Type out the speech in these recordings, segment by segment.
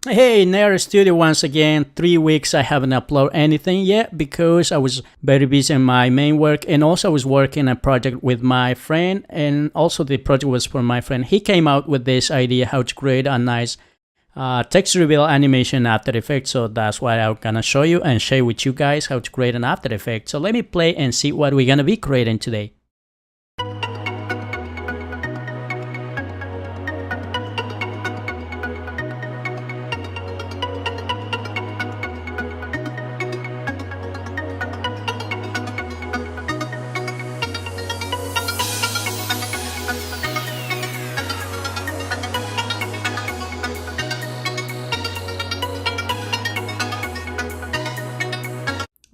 Hey, Nair Studio once again. 3 weeks I haven't uploaded anything yet because I was very busy in my main work, and also I was working a project with my friend, and also the project was for my friend. He came out with this idea how to create a nice text reveal animation in After Effects. So that's why I'm gonna show you and share with you guys how to create an After Effects. So let me play and see what we're gonna be creating today.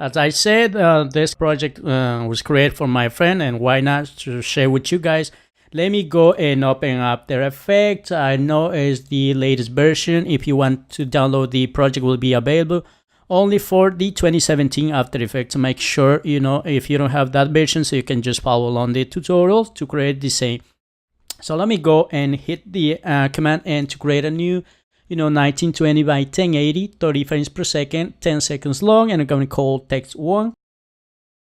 As I said, this project was created for my friend, and why not to share with you guys. Let me go and open up After Effects. I know it's the latest version. If you want to download, the project will be available only for the 2017 After Effects. Make sure, if you don't have that version, so you can just follow along the tutorial to create the same. So let me go and hit the command N to create a new 1920 by 1080, 30 frames per second, 10 seconds long, and I'm going to call text 1.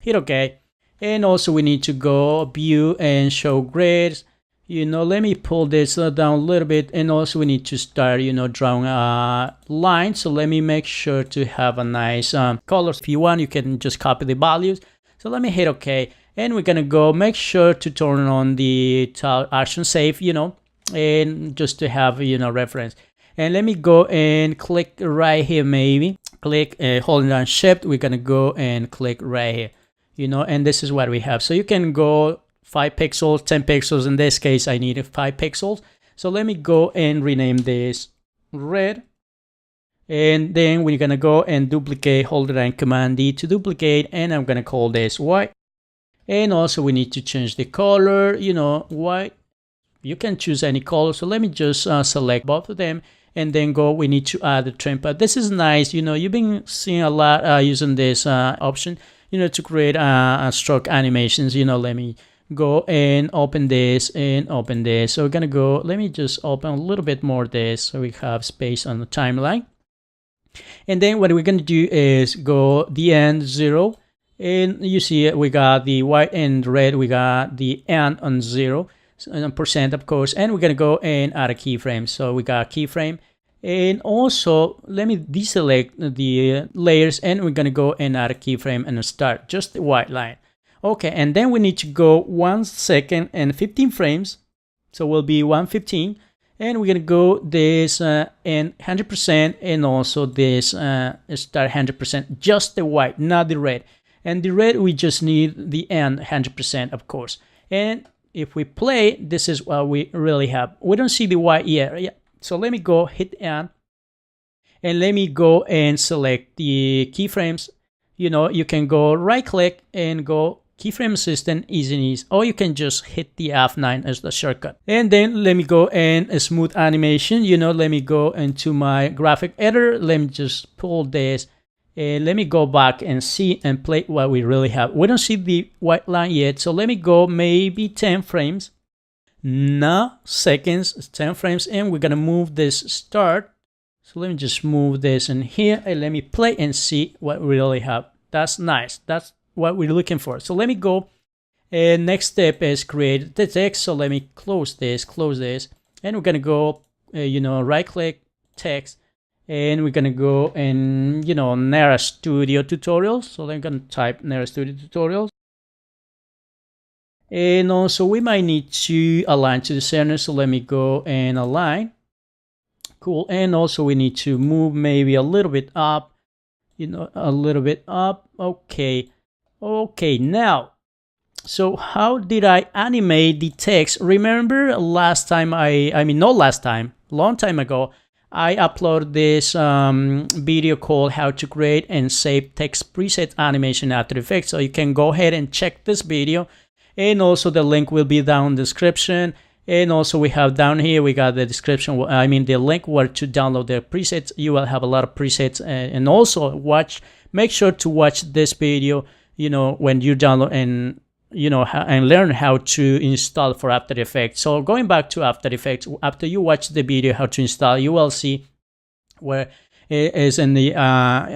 Hit OK. And also we need to go view and show grids. Let me pull this down a little bit, and also we need to start, drawing a line. So let me make sure to have a nice colors. If you want, you can just copy the values. So let me hit OK. And we're going to go make sure to turn on the action save, and just to have, reference. And let me go and click right here, maybe. Click, holding down Shift, we're gonna go and click right here. And this is what we have. So you can go 5 pixels, 10 pixels. In this case, I needed 5 pixels. So let me go and rename this red. And then we're gonna go and duplicate, hold down Command D to duplicate, and I'm gonna call this white. And also we need to change the color, white. You can choose any color. So let me just select both of them. And then we need to add the trim pad. This is nice. You've been seeing a lot using this option, to create stroke animations. Let me go and open this and open this. So we're gonna go, let me just open a little bit more this so we have space on the timeline. And then what we're gonna do is go the end 0. And you see we got the white and red, we got the end on 0. And percent, of course, and we're gonna go and add a keyframe. So we got a keyframe, and also let me deselect the layers, and we're gonna go and add a keyframe and start just the white line. Okay, and then we need to go 1 second and 15 frames, so we'll be 115, and we're gonna go this and 100%, and also this start 100%, just the white, not the red. And the red, we just need the end 100%, of course. And if we play, this is what we really have. We don't see the white yet. Yeah. So let me go hit N, and let me go and select the keyframes. You can go right click and go keyframe assistant, easy, or you can just hit the F9 as the shortcut. And then let me go and smooth animation. Let me go into my graphic editor. Let me just pull this. Let me go back and see and play what we really have. We don't see the white line yet, so let me go maybe 10 frames. No, seconds, 10 frames, and we're gonna move this start. So let me just move this in here, and let me play and see what we really have. That's nice. That's what we're looking for. So let me go, and next step is create the text. So let me close this, and we're gonna go, right click, text. And we're gonna go and Nair Studio tutorials. So I'm gonna type Nair Studio tutorials. And also we might need to align to the center. So let me go and align. Cool. And also we need to move maybe a little bit up. A little bit up. Okay. Okay. Now, so how did I animate the text? Remember last time not last time, long time ago, I uploaded this video called how to create and save text preset animation After Effects. So you can go ahead and check this video, and also the link will be down in the description. And also we have down here, we got the description, the link where to download the presets. You will have a lot of presets, and also make sure to watch this video, when you download and and learn how to install for After Effects. So going back to After Effects, after you watch the video how to install, you will see where it is in the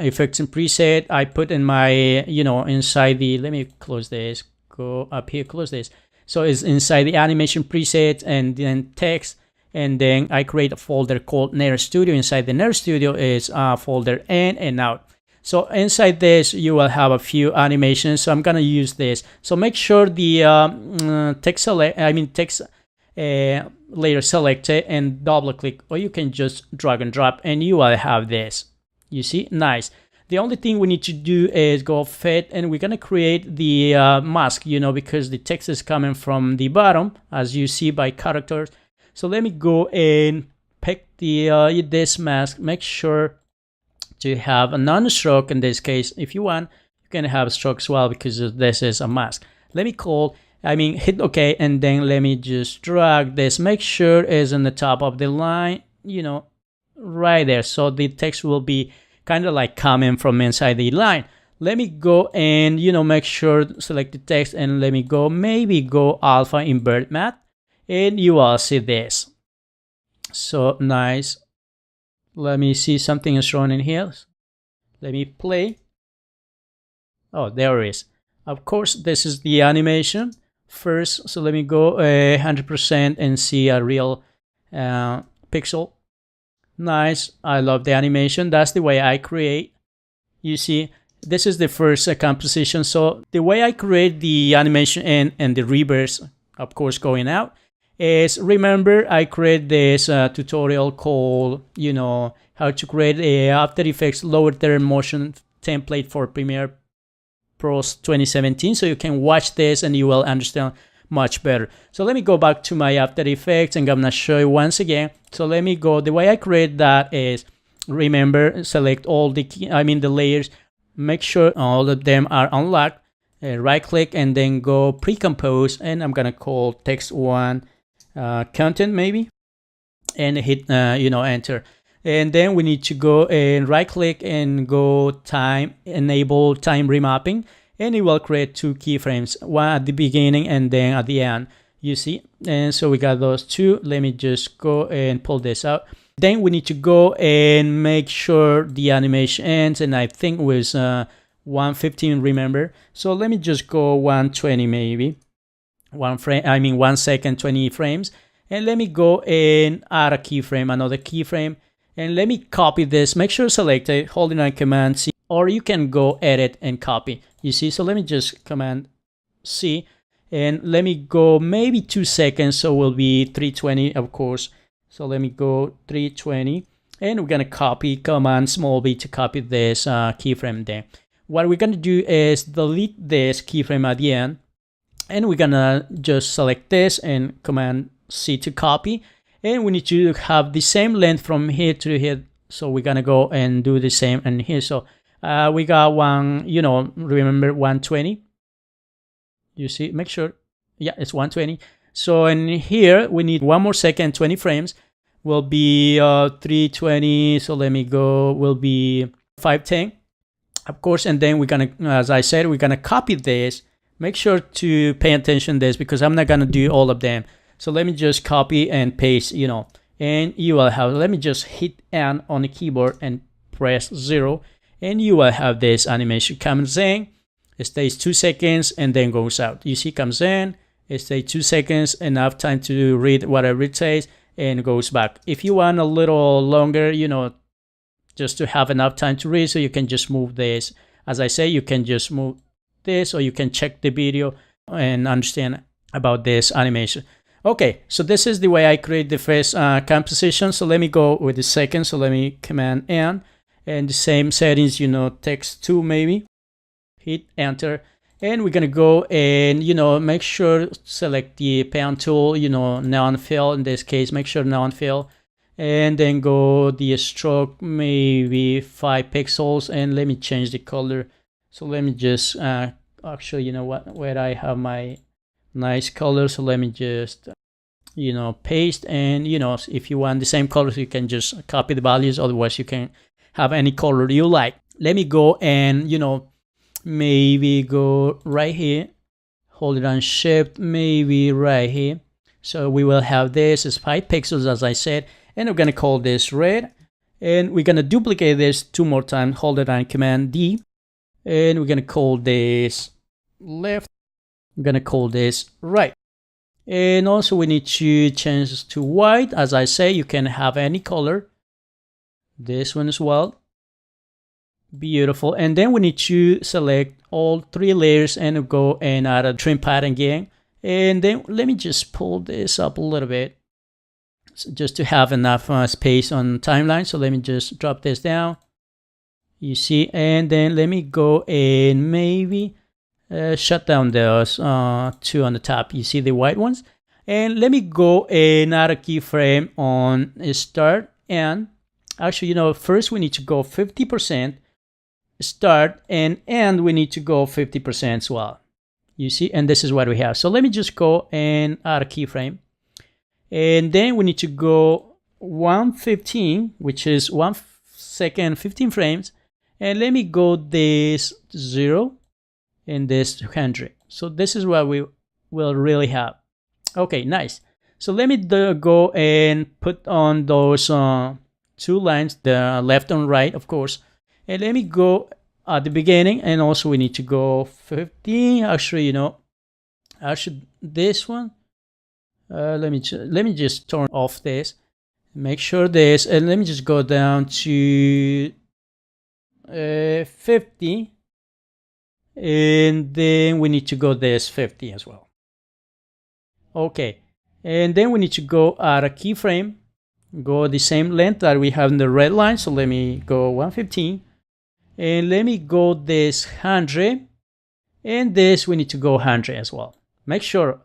effects and preset. I put in my, inside the, let me close this, go up here, close this. So it's inside the animation preset and then text. And then I create a folder called Nair Studio. Inside the Nair Studio is folder in and out. So inside this, you will have a few animations. So I'm gonna use this. So make sure the text layer selected and double click, or you can just drag and drop and you will have this. You see, nice. The only thing we need to do is go fit, and we're gonna create the mask, because the text is coming from the bottom, as you see by characters. So let me go and pick the this mask. Make sure to have a non-stroke in this case. If you want, you can have a stroke as well, because this is a mask. Let me hit OK, and then let me just drag this. Make sure it's in the top of the line, right there. So the text will be kind of like coming from inside the line. Let me go and, make sure, select the text, and let me go, maybe go alpha invert matte. And you will see this. So nice. Let me see, something is shown in here. Let me play. Oh, there it is. Of course, this is the animation first. So let me go 100% and see a real pixel. Nice. I love the animation. That's the way I create. You see, this is the first composition. So the way I create the animation and the reverse, of course, going out, is, remember, I create this tutorial called, how to create a After Effects lower third motion template for Premiere Pro 2017. So you can watch this and you will understand much better. So let me go back to my After Effects and I'm gonna show you once again. So let me go, the way I create that is, remember, select all the the layers, make sure all of them are unlocked, right click and then go pre-compose, and I'm gonna call text 1 content maybe, and hit enter. And then we need to go and right click and go enable time remapping, and it will create 2 keyframes, one at the beginning and then at the end, you see. And so we got those 2. Let me just go and pull this out. Then we need to go and make sure the animation ends, and I think it was 115, remember. So let me just go 120 maybe. 1 second, 20 frames. And let me go and add a keyframe, another keyframe. And let me copy this. Make sure select it, holding on Command C, or you can go edit and copy. You see, so let me just Command C, and let me go maybe 2 seconds. So it will be 320, of course. So let me go 320, and we're gonna copy, Command small b to copy this keyframe there. What we're gonna do is delete this keyframe at the end, and we're gonna just select this and Command C to copy. And we need to have the same length from here to here. So we're gonna go and do the same and here. So we got one, remember 120. You see, make sure, yeah, it's 120. So in here, we need 1 more second, 20 frames. Will be 320. So let me go, will be 510. Of course, and then we're gonna, as I said, we're gonna copy this. Make sure to pay attention to this because I'm not gonna do all of them. So let me just copy and paste, and you will have, let me just hit N on the keyboard and press 0, and you will have this animation comes in, it stays 2 seconds and then goes out. You see, comes in, it stays 2 seconds, enough time to read whatever it says, and goes back. If you want a little longer, just to have enough time to read, so you can just move this. As I say, you can just move this, or you can check the video and understand about this animation. Okay, so this is the way I create the first composition. So let me go with the second. So let me Command N, and the same settings, text 2 maybe, hit enter. And we're gonna go and, make sure, select the pen tool, non-fill in this case, make sure non-fill. And then go the stroke, maybe 5 pixels, and let me change the color. So let me just, actually, where I have my nice color. So let me just, paste, and, if you want the same colors, you can just copy the values. Otherwise, you can have any color you like. Let me go and, maybe go right here, hold it on shift, maybe right here. So we will have this is 5 pixels, as I said, and we're gonna call this red, And we're gonna duplicate this 2 more times, hold it down, Command D, and we're gonna call this left. I'm gonna call this right. And also we need to change this to white. As I say, you can have any color. This one as well. Beautiful. And then we need to select all 3 layers and go and add a trim pattern again. And then let me just pull this up a little bit, just to have enough space on timeline. So let me just drop this down, you see, and then let me go and maybe shut down those 2 on the top, you see the white ones. And let me go and add a keyframe on start. And actually, first we need to go 50% start, and end we need to go 50% as well, you see. And this is what we have. So let me just go and add a keyframe. And then we need to go 115, which is 1 second, 15 frames. And let me go this 0 and this 100. So this is what we will really have. Okay, nice. So let me go and put on those 2 lines, the left and right, of course. And let me go at the beginning, and also we need to go 50. Actually, this one. Let me just turn off this, make sure this, and let me just go down to 50, and then we need to go this 50 as well. Okay, and then we need to go add a keyframe, go the same length that we have in the red line. So let me go 115, and let me go this 100, and this we need to go 100 as well. Make sure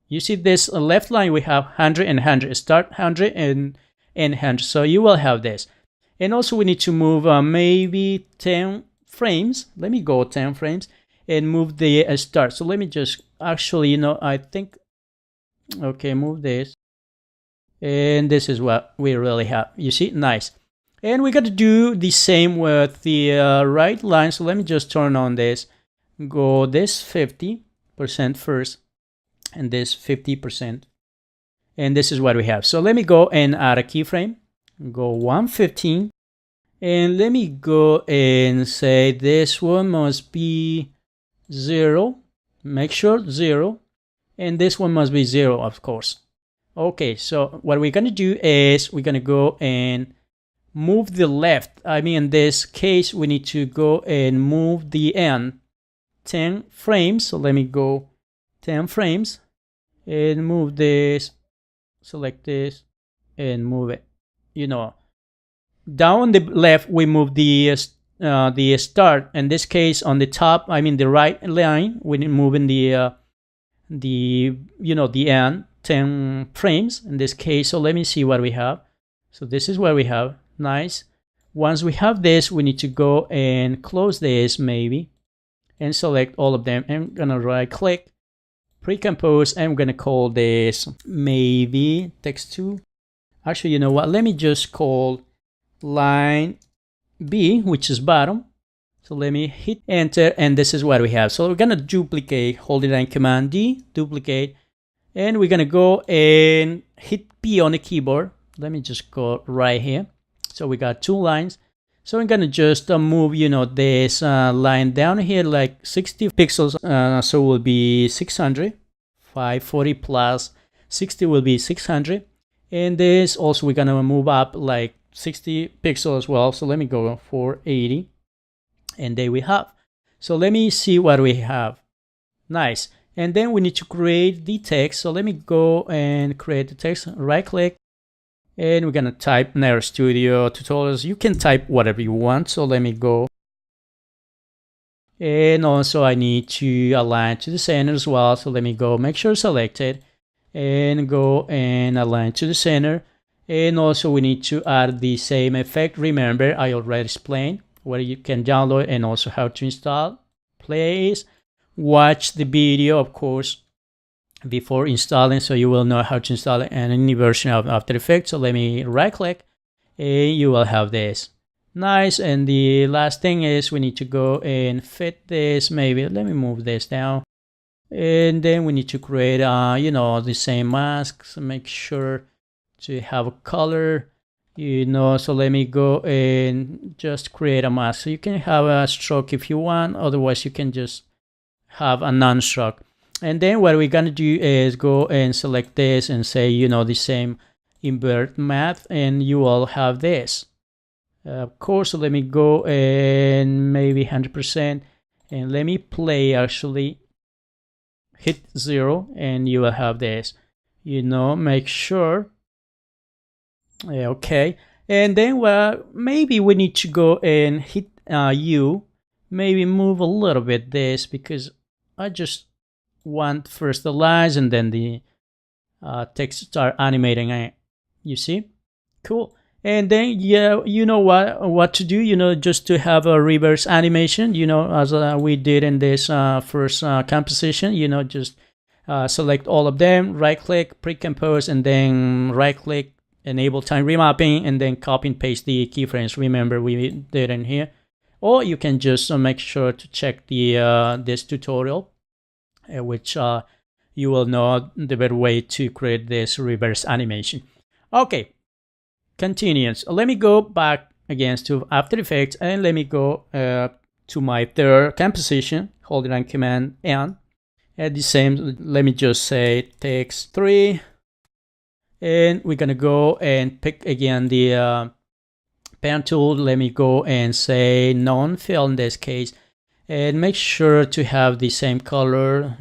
you see this left line, we have 100 and 100, start 100 and 100. So you will have this. And also we need to move maybe 10 frames. Let me go 10 frames and move the start. So let me just actually, I think, okay, move this. And this is what we really have. You see, nice. And we got to do the same with the right line. So let me just turn on this, go this 50% first, and this 50%. And this is what we have. So let me go and add a keyframe, go 115, and let me go and say this one must be 0. Make sure 0, and this one must be 0, of course. Okay, so what we're gonna do is we're gonna go and move the left. I mean, in this case, we need to go and move the end 10 frames. So let me go 10 frames and move this, select this and move it. Down the left we move the start. In this case, on the top, I mean the right line, we're moving the end 10 frames in this case. So let me see what we have. So this is what we have. Nice. Once we have this, we need to go and close this maybe and select all of them. I'm gonna right click, pre-compose, and I'm gonna call this maybe text 2. Actually, you know what, let me just call line B, which is bottom. So let me hit enter, and this is what we have. So we're gonna duplicate, holding down Command D, duplicate, and we're gonna go and hit P on the keyboard. Let me just go right here. So we got 2 lines. So I'm gonna just move, this line down here like 60 pixels. So it will be 600, 540 plus 60 will be 600. And this also we're gonna move up like 60 pixels as well. So let me go 480, and there we have. So let me see what we have. Nice. And then we need to create the text. So let me go and create the text, right click, and we're gonna type Nair Studio Tutorials. You can type whatever you want. So let me go, and also I need to align to the center as well. So let me go, make sure selected, and go and align to the center. And also we need to add the same effect. Remember, I already explained where you can download and also how to install. Please watch the video, of course, before installing, so you will know how to install any version of After Effects. So let me right click, and you will have this. Nice. And the last thing is we need to go and fit this. Maybe let me move this down, and then we need to create the same mask. So make sure to have a color, So let me go and just create a mask. So you can have a stroke if you want, otherwise you can just have a non-stroke. And then what we're gonna do is go and select this and say, the same invert math, and you will have this. Of course, so let me go and maybe 100%, and let me play, actually hit 0, and you will have this. Make sure. Okay, and then maybe we need to go and hit U, maybe move a little bit this, because I just want first the lines and then the text start animating. You see? Cool. And then you know what to do, just to have a reverse animation, as we did in this first composition, just select all of them, right click, pre-compose, and then right click, enable time remapping, and then copy and paste the keyframes. Remember, we did in here. Or you can just make sure to check the this tutorial, which you will know the better way to create this reverse animation. Okay, continuance. Let me go back again to After Effects, and let me go to my third composition, holding on Command N. At the same, let me just say text 3, and we're gonna go and pick again the pen tool. Let me go and say non-fill in this case, and make sure to have the same color.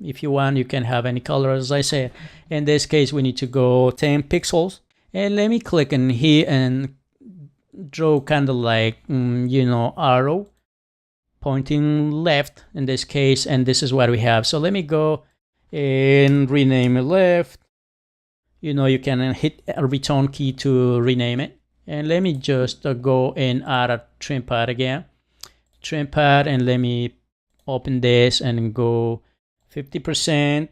If you want, you can have any color. As I said, in this case we need to go 10 pixels, and let me click in here and draw kind of like arrow pointing left in this case, and this is what we have. So let me go and rename it left. You can hit a return key to rename it, and let me just go and add a trim pad again, and let me open this and go 50%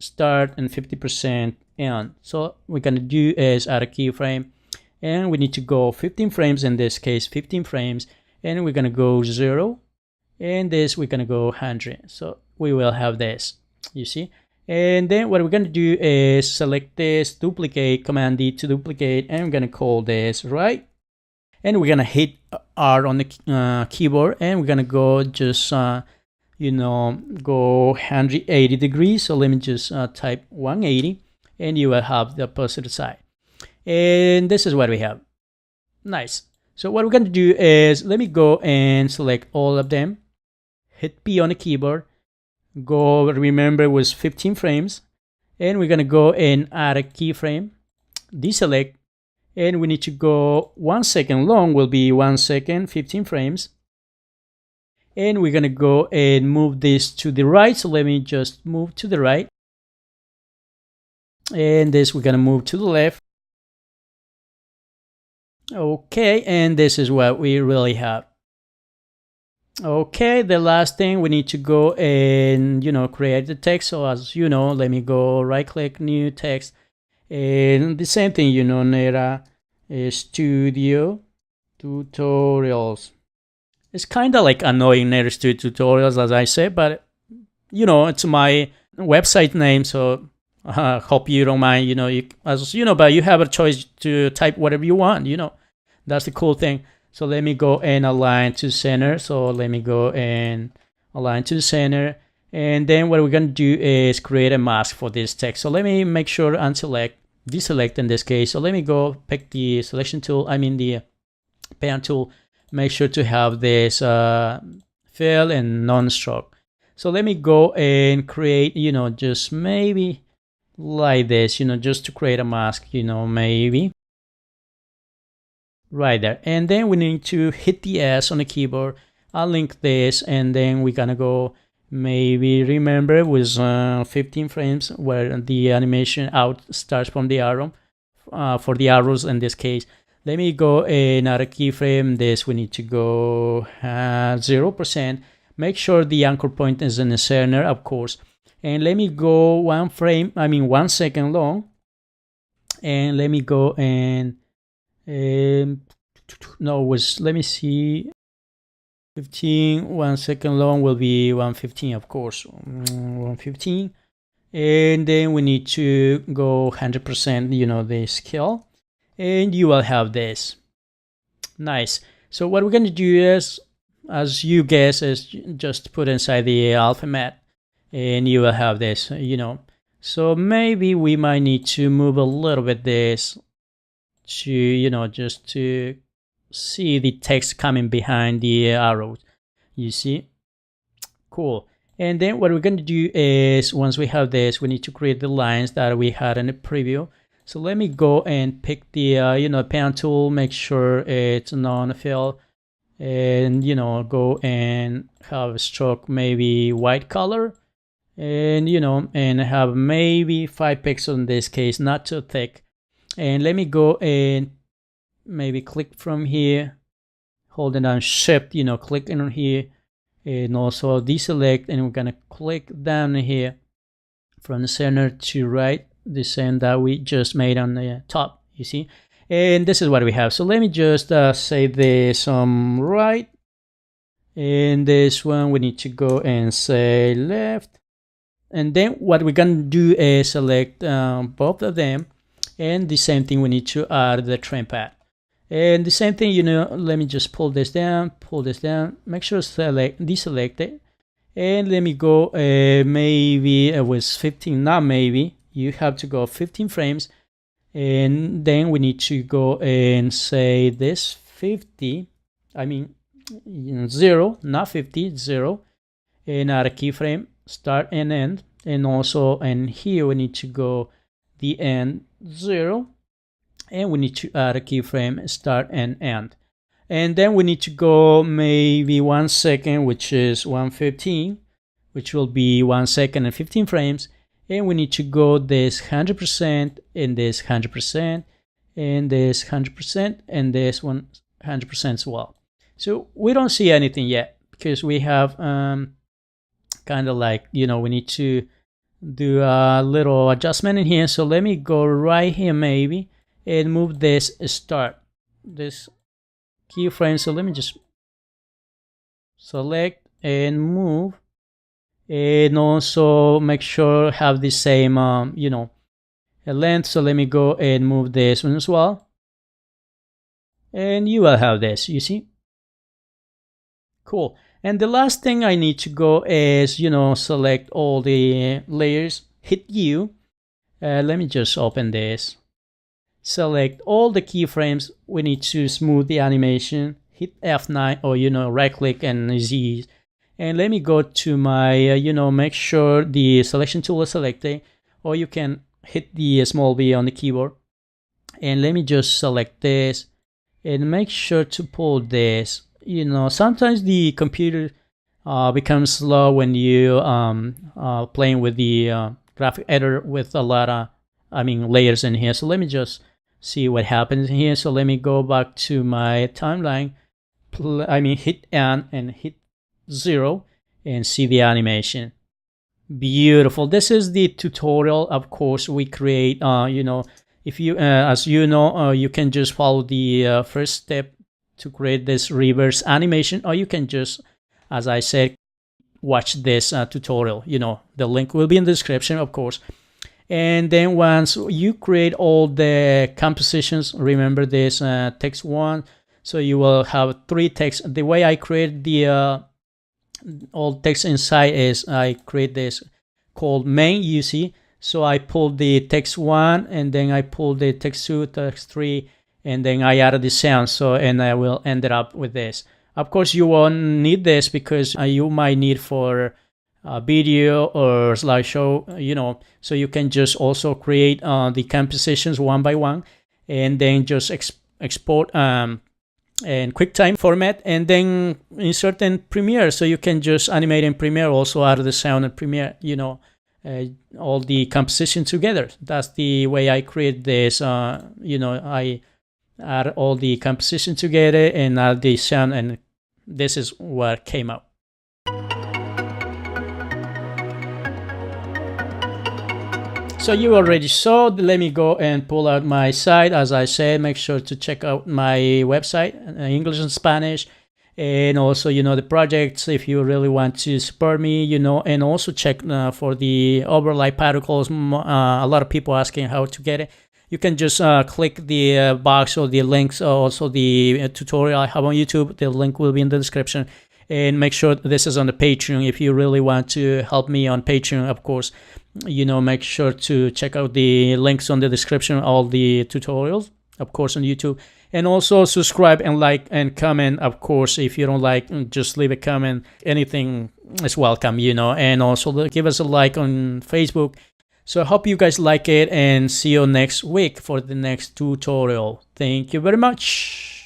start and 50% end. So we're gonna do is add a keyframe, and we need to go 15 frames, in this case 15 frames, and we're gonna go 0, and this we're gonna go 100. So we will have this, you see. And then what we're gonna do is select this, duplicate, Command D to duplicate, and I'm gonna call this right, and we're gonna hit R on the keyboard, and we're gonna go just go 180 degrees. So let me just type 180, and you will have the opposite side. And this is what we have. Nice. So what we're gonna do is, let me go and select all of them, hit P on the keyboard, go, remember it was 15 frames, and we're gonna go and add a keyframe, deselect, and we need to go 1 second long, will be 1 second, 15 frames, and we're gonna go and move this to the right. So let me just move to the right, and this we're gonna move to the left. Okay, and this is what we really have. Okay, the last thing, we need to go and create the text. So as let me go right click, new text, and the same thing, Nera Studio Tutorials. It's kind of like annoying, Nera Studio Tutorials, as I say, but it's my website name, so hope you don't mind. But you have a choice to type whatever you want. That's the cool thing. So let me go and align to center. So let me go and align to the center. And then what we're going to do is create a mask for this text. So let me make sure and deselect in this case. So let me go pick the selection tool, the pen tool. Make sure to have this fill and non-stroke. So let me go and create, just maybe like this, just to create a mask, maybe. Right there. And then we need to hit the S on the keyboard. I'll link this, and then we're gonna go, maybe remember with 15 frames, where the animation out starts from the arrow, for the arrows in this case. Let me go another keyframe. This we need to go 0%. Make sure the anchor point is in the center, of course. And let me go 1 second long. And let me go and let me see, 15, 1 second long will be 115, of course, 115. And then we need to go 100%, the scale. and you will have this. Nice. So what we're going to do is, as you guess, is just put inside the alphabet, and you will have this, So maybe we might need to move a little bit this to, just to see the text coming behind the arrows. You see? Cool. And then what we're going to do is, once we have this, we need to create the lines that we had in the preview. So let me go and pick the, pen tool, make sure it's non-fill, and, go and have a stroke, maybe white color, and, and have maybe 5 pixels in this case, not too thick. And let me go and maybe click from here, holding down shift, click in here, and also deselect, and we're gonna click down here from the center to right, the same that we just made on the top, you see. And this is what we have. So let me just say this right, and this one we need to go and say left. And then what we're gonna do is select both of them, and the same thing, we need to add the trim pad. And the same thing, let me just pull this down, make sure deselect it, and let me go maybe it was 15, not maybe, you have to go 15 frames, and then we need to go and say this 50, I mean 0, not 50, 0, and add a keyframe, start and end, and also, and here we need to go the end 0, and we need to add a keyframe, start and end. And then we need to go maybe 1 second, which is 115, which will be 1 second and 15 frames. And we need to go this 100%, and this 100%, and this 100%, and this 100% as well. So we don't see anything yet, because we have kind of like, we need to do a little adjustment in here. So let me go right here maybe, and move this start, this keyframe. So let me just select and move, and also make sure have the same length. So let me go and move this one as well, and you will have this, you see. Cool. And the last thing I need to go is, select all the layers, hit U, let me just open this, select all the keyframes. We need to smooth the animation, hit F9, or right click and Z, and let me go to my make sure the selection tool is selected, or you can hit the small b on the keyboard, and let me just select this and make sure to pull this. Sometimes the computer becomes slow when you playing with the graphic editor with a lot of layers in here. So let me just see what happens here. So let me go back to my timeline, hit N and hit 0, and see the animation. Beautiful. This is the tutorial. Of course, we create if you as you can just follow the first step to create this reverse animation, or you can just, as I said, watch this tutorial. The link will be in the description, of course. And then once you create all the compositions, remember this text 1, so you will have 3 texts. The way I create the all text inside is I create this called main, you see. So I pulled the text 1, and then I pulled the text 2, text 3, and then I added the sound. So, and I will end it up with this. Of course, you won't need this because you might need for video or slideshow, so you can just also create the compositions one by one, and then just export in QuickTime format, and then insert in Premiere. So you can just animate in Premiere, also add the sound in Premiere, all the composition together. That's the way I create this. I add all the composition together and add the sound, and this is what came out. So you already saw. Let me go and pull out my site. As I said, make sure to check out my website, English and Spanish, and also the projects if you really want to support me, and also check for the overlay particles. A lot of people asking how to get it. you can just click the box or the links, also the tutorial I have on YouTube. The link will be in the description. And make sure this is on the Patreon. If you really want to help me on Patreon, of course, make sure to check out the links on the description, all the tutorials, of course, on YouTube. And also subscribe and like and comment. Of course, if you don't like, just leave a comment. Anything is welcome, and also give us a like on Facebook. So I hope you guys like it, and see you next week for the next tutorial. Thank you very much.